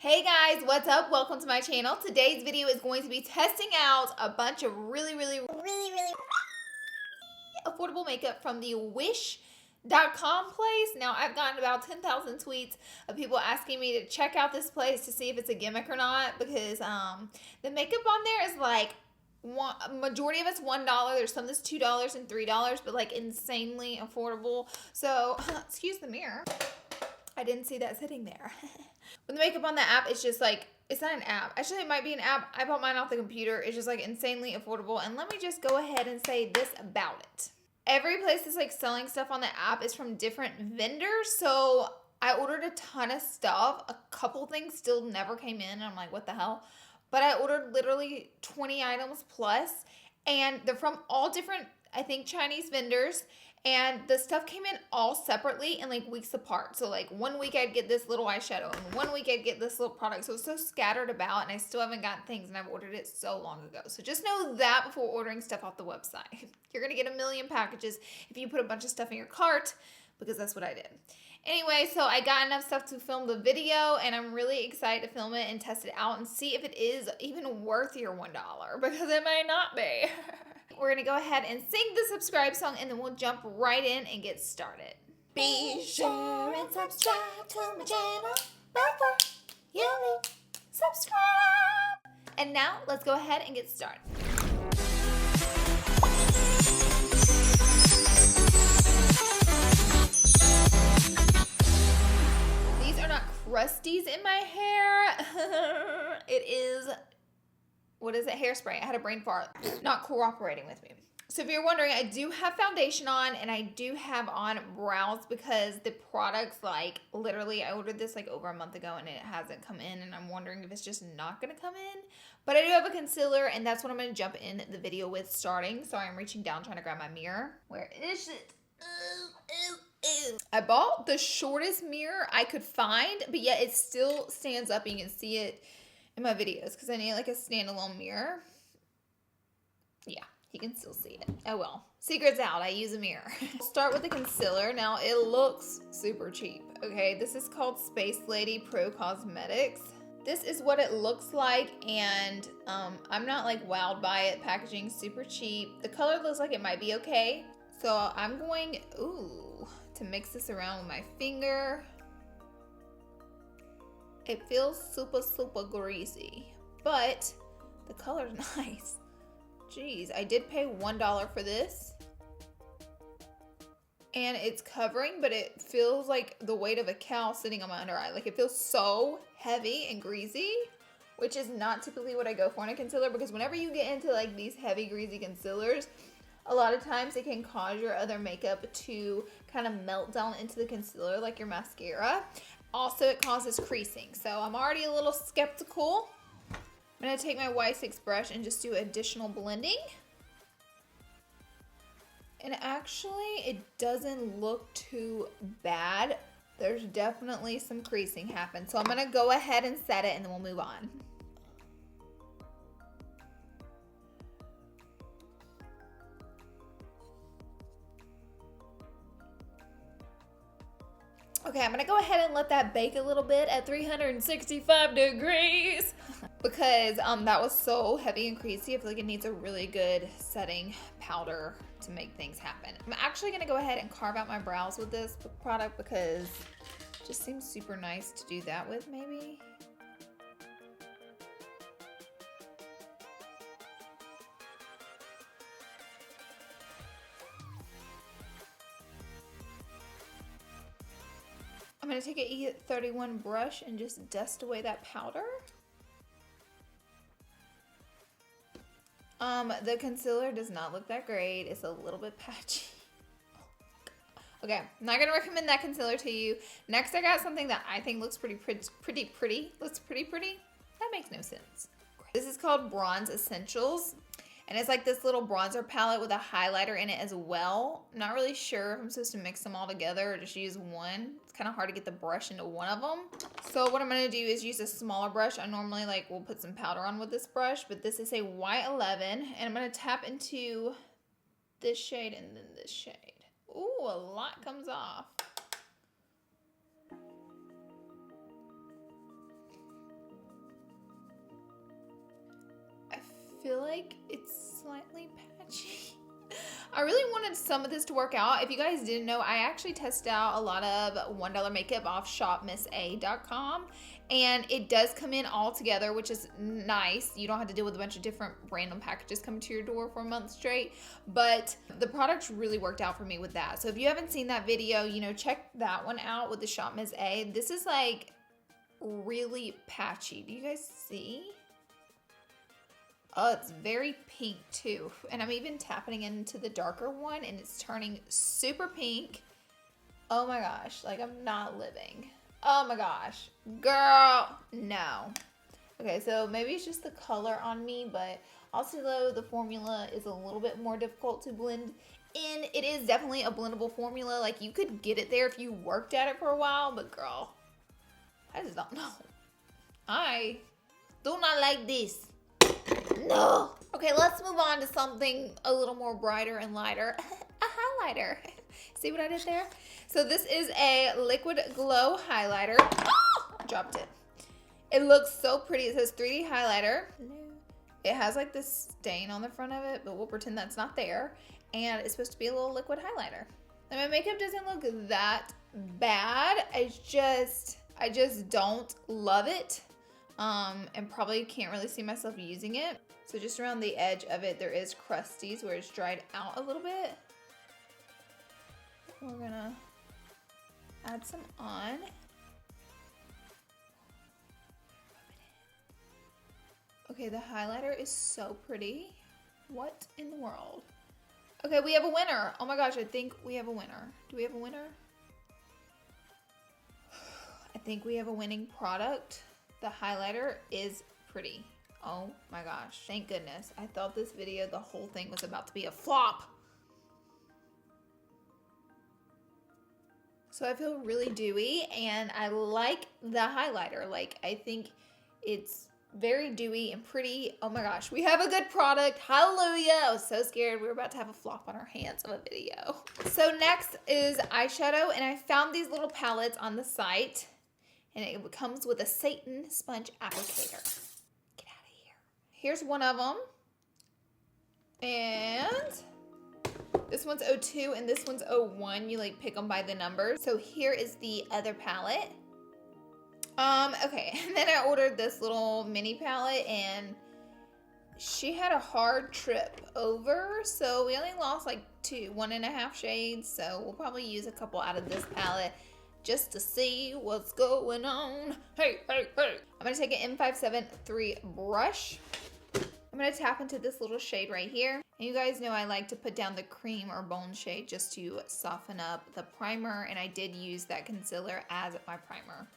Hey guys, what's up? Welcome to my channel. Today's video is going to be testing out a bunch of really affordable makeup from the Wish.com place. Now, I've gotten about 10,000 tweets of people asking me to check out this place to see if it's a gimmick or not, because the makeup on there is like, majority of it's $1. There's some that's $2 and $3, but like insanely affordable. So, excuse the mirror. I didn't see that sitting there. When the makeup on the app, it's just like, it's not an app. Actually, it might be an app. I bought mine off the computer. It's just like insanely affordable. And let me just go ahead and say this about it. Every place that's like selling stuff on the app is from different vendors. So I ordered a ton of stuff. A couple things still never came in. And I'm like, what the hell? But I ordered literally 20 items plus. And they're from all different, I think, Chinese vendors. And the stuff came in all separately and like weeks apart. So like 1 week I'd get this little eyeshadow and 1 week I'd get this little product. So it's so scattered about, and I still haven't gotten things, and I've ordered it so long ago. So just know that before ordering stuff off the website. You're going to get a million packages if you put a bunch of stuff in your cart, because that's what I did. Anyway, so I got enough stuff to film the video, and I'm really excited to film it and test it out and see if it is even worth your $1, because it may not be. We're going to go ahead and sing the subscribe song, and then we'll jump right in and get started. Be sure and subscribe to my channel before you leave. Subscribe! And now, let's go ahead and get started. These are not crusties in my hair. It is... what is it? Hairspray. I had a brain fart. Not cooperating with me. So if you're wondering, I do have foundation on, and I do have on brows, because the products, like, literally, I ordered this like over a month ago and it hasn't come in, and I'm wondering if it's just not going to come in. But I do have a concealer, and that's what I'm going to jump in the video with starting. Sorry, I'm reaching down trying to grab my mirror. Where is it? I bought the shortest mirror I could find, but yet it still stands up. You can see it in my videos, because I need like a standalone mirror. Yeah, you can still see it. Oh well. Secret's out. I use a mirror. I'll start with the concealer. Now, it looks super cheap. Okay, this is called Space Lady Pro Cosmetics. This is what it looks like, and I'm not like wowed by it. Packaging super cheap. The color looks like it might be okay. So I'm going to mix this around with my finger. It feels super greasy, but the color's nice. Jeez, I did pay $1 for this. And it's covering, but it feels like the weight of a cow sitting on my under eye. Like, it feels so heavy and greasy, which is not typically what I go for in a concealer, because whenever you get into like these heavy, greasy concealers, a lot of times it can cause your other makeup to kind of melt down into the concealer, like your mascara. Also, it causes creasing, so I'm already a little skeptical. I'm going to take my Y6 brush and just do additional blending. And actually, it doesn't look too bad. There's definitely some creasing happen. So I'm going to go ahead and set it, and then we'll move on. Okay, I'm going to go ahead and let that bake a little bit at 365 degrees because that was so heavy and creasy. I feel like it needs a really good setting powder to make things happen. I'm actually going to go ahead and carve out my brows with this product because it just seems super nice to do that with, maybe. I'm going to take an E31 brush and just dust away that powder. The concealer does not look that great. It's a little bit patchy. Okay, I'm not going to recommend that concealer to you. Next, I got something that I think looks pretty pretty. Looks pretty pretty? That makes no sense. This is called Bronze Essentials. And it's like this little bronzer palette with a highlighter in it as well. I'm not really sure if I'm supposed to mix them all together or just use one. It's kind of hard to get the brush into one of them. So what I'm going to do is use a smaller brush. I normally will put some powder on with this brush, but this is a Y11. And I'm going to tap into this shade and then this shade. Ooh, a lot comes off. like it's slightly patchy. I really wanted some of this to work out. If you guys didn't know, I actually tested out a lot of $1 makeup off shopmissa.com, and it does come in all together, which is nice. You don't have to deal with a bunch of different random packages coming to your door for a month straight, but the products really worked out for me with that. So if you haven't seen that video, you know, check that one out with the Shop Miss A. This is like really patchy. Do you guys see? Oh, it's very pink too. And I'm even tapping into the darker one and it's turning super pink. Oh my gosh, like I'm not living. Oh my gosh, girl, no. Okay, so maybe it's just the color on me, but also though the formula is a little bit more difficult to blend in. It is definitely a blendable formula. Like you could get it there if you worked at it for a while, but girl, I just don't know. I do not like this. No. Okay, let's move on to something a little more brighter and lighter. A highlighter. See what I did there? So this is a liquid glow highlighter. Oh, I dropped it. It looks so pretty. It says 3D highlighter. It has like this stain on the front of it, but we'll pretend that's not there. And it's supposed to be a little liquid highlighter. And my makeup doesn't look that bad. I just don't love it. And probably can't really see myself using it. So just around the edge of it, there is crusties where it's dried out a little bit. We're gonna add some on. Okay, the highlighter is so pretty. What in the world? Okay, we have a winner. Oh my gosh, I think we have a winner. Do we have a winner? I think we have a winning product. The highlighter is pretty. Oh my gosh, thank goodness. I thought this video, the whole thing was about to be a flop. So I feel really dewy and I like the highlighter. Like I think it's very dewy and pretty. Oh my gosh, we have a good product. Hallelujah. I was so scared we were about to have a flop on our hands of a video. So next is eyeshadow, and I found these little palettes on the site. And it comes with a Satan sponge applicator. Get out of here. Here's one of them. And this one's 02 and this one's 01. You like pick them by the numbers. So here is the other palette. Okay, and then I ordered this little mini palette and she had a hard trip over. So we only lost like 1.5 shades. So we'll probably use a couple out of this palette just to see what's going on. Hey, hey, hey. I'm gonna take an M573 brush. I'm gonna tap into this little shade right here. And you guys know I like to put down the cream or bone shade just to soften up the primer. And I did use that concealer as my primer.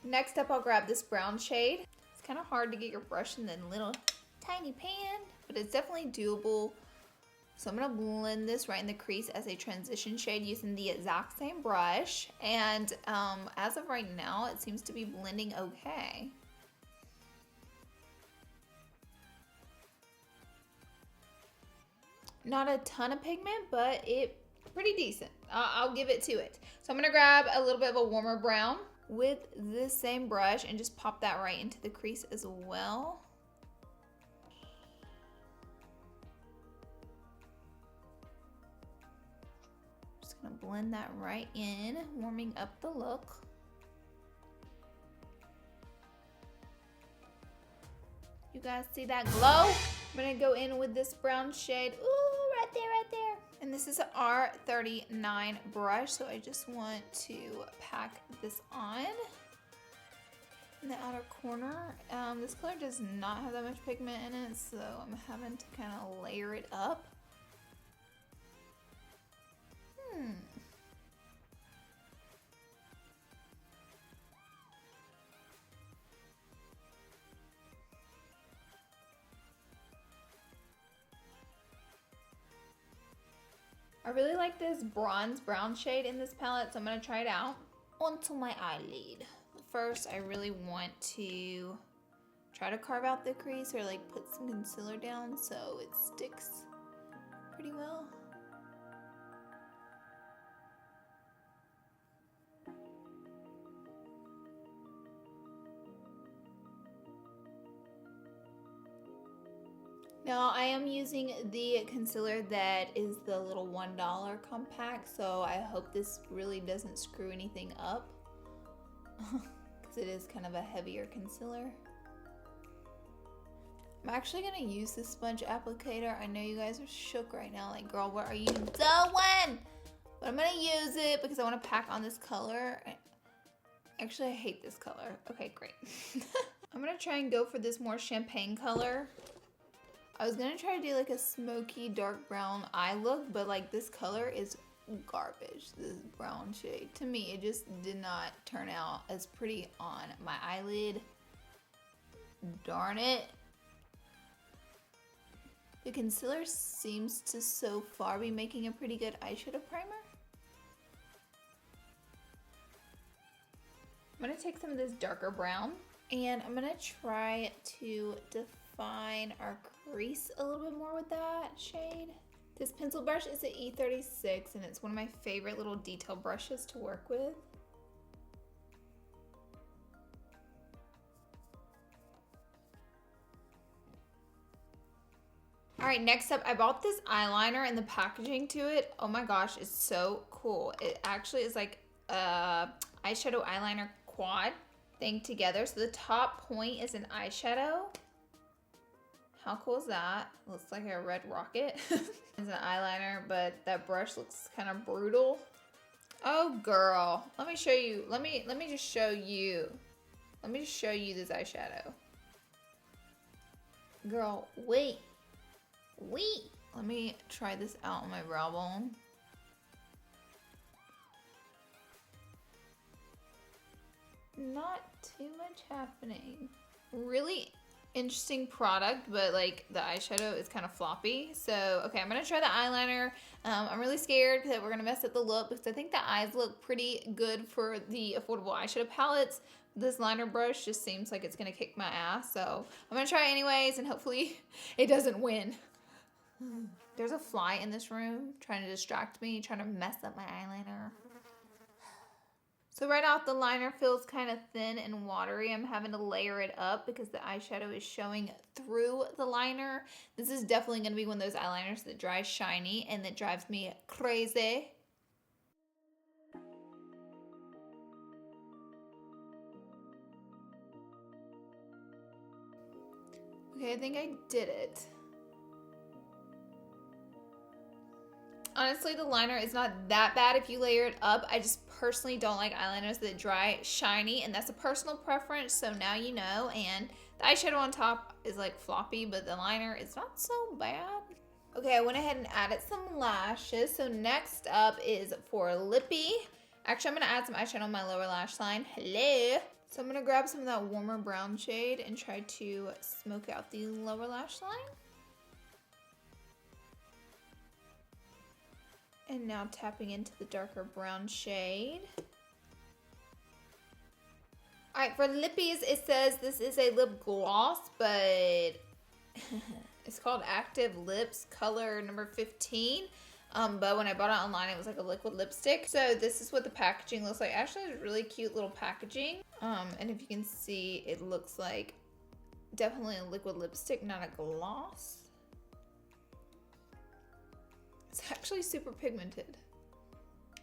Next up, I'll grab this brown shade. It's kind of hard to get your brush in the little tiny pan, but it's definitely doable. So I'm gonna blend this right in the crease as a transition shade using the exact same brush. And as of right now, it seems to be blending okay. Not a ton of pigment, but it's pretty decent. I'll give it to it. So I'm gonna grab a little bit of a warmer brown with this same brush and just pop that right into the crease as well. Gonna blend that right in, warming up the look. You guys see that glow? I'm gonna go in with this brown shade. Ooh, right there, right there. And this is an R39 brush, so I just want to pack this on in the outer corner. This color does not have that much pigment in it, so I'm having to kind of layer it up. I really like this bronze brown shade in this palette, so I'm going to try it out onto my eyelid. First, I really want to try to carve out the crease or like put some concealer down so it sticks pretty well. Now I am using the concealer that is the little $1 compact, so I hope this really doesn't screw anything up because it is kind of a heavier concealer. I'm actually gonna use this sponge applicator. I know you guys are shook right now, like, girl, what are you doing? But I'm gonna use it because I want to pack on this color. Actually, I hate this color. Okay, great. I'm gonna try and go for this more champagne color. I was gonna try to do like a smoky dark brown eye look, but like this color is garbage, this brown shade. To me, it just did not turn out as pretty on my eyelid. Darn it. The concealer seems to so far be making a pretty good eyeshadow primer. I'm gonna take some of this darker brown and I'm gonna try to define our crease a little bit more with that shade. This pencil brush is an E36 and it's one of my favorite little detail brushes to work with. All right, next up, I bought this eyeliner and the packaging to it. Oh my gosh, it's so cool. It actually is like a eyeshadow eyeliner quad thing together. So the top point is an eyeshadow. How cool is that? Looks like a red rocket. It's an eyeliner, but that brush looks kind of brutal. Oh girl, let me show you. Let me just show you. Let me just show you this eyeshadow. Girl, wait. Let me try this out on my brow bone. Not too much happening. Really interesting product, but like the eyeshadow is kind of floppy. So, okay, I'm gonna try the eyeliner. I'm really scared that we're gonna mess up the look because I think the eyes look pretty good for the affordable eyeshadow palettes. This liner brush just seems like it's gonna kick my ass. So I'm gonna try anyways and hopefully it doesn't win. There's a fly in this room trying to distract me, trying to mess up my eyeliner. So right off, the liner feels kind of thin and watery. I'm having to layer it up because the eyeshadow is showing through the liner. This is definitely going to be one of those eyeliners that dries shiny and that drives me crazy. Okay, I think I did it. Honestly, the liner is not that bad if you layer it up. I just personally don't like eyeliners that dry shiny, and that's a personal preference, so now you know. And the eyeshadow on top is like floppy, but the liner is not so bad. Okay, I went ahead and added some lashes. So next up is for lippy. Actually, I'm gonna add some eyeshadow on my lower lash line. Hello. So I'm gonna grab some of that warmer brown shade and try to smoke out the lower lash line. And now tapping into the darker brown shade. All right, for lippies, it says this is a lip gloss, but it's called Active Lips, color number 15. But when I bought it online, it was like a liquid lipstick. So this is what the packaging looks like. Actually, it's really cute little packaging. And if you can see, it looks like definitely a liquid lipstick, not a gloss. It's actually super pigmented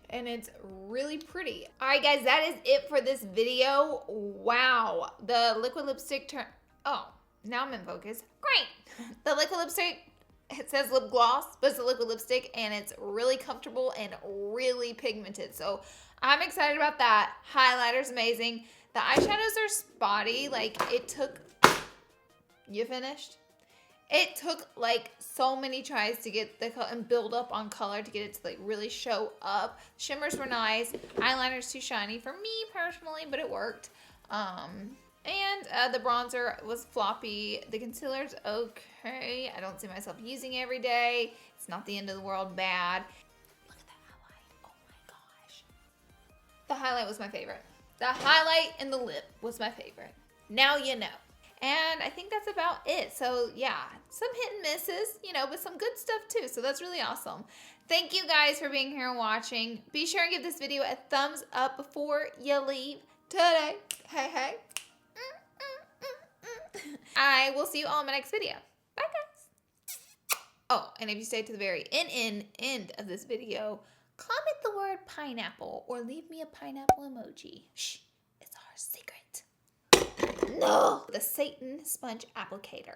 and it's really pretty. All right, guys, that is it for this video. Wow, the liquid lipstick oh, now I'm in focus. Great. The liquid lipstick, it says lip gloss, but it's a liquid lipstick and it's really comfortable and really pigmented. So I'm excited about that. Highlighter's amazing. The eyeshadows are spotty. Like it took, you finished? It took like so many tries to get the color and build up on color to get it to like really show up. Shimmers were nice. Eyeliner's too shiny for me personally, but it worked. And the bronzer was floppy. The concealer's okay. I don't see myself using it every day. It's not the end of the world bad. Look at that highlight. Oh my gosh. The highlight was my favorite. The highlight and the lip was my favorite. Now you know. And I think that's about it. So yeah, some hit and misses, you know, but some good stuff too. So that's really awesome. Thank you guys for being here and watching. Be sure and give this video a thumbs up before you leave today. Hey, hey. I will see you all in my next video. Bye, guys. Oh, and if you stay to the very end of this video, comment the word pineapple or leave me a pineapple emoji. Shh, it's our secret. No! The Satan Sponge Applicator.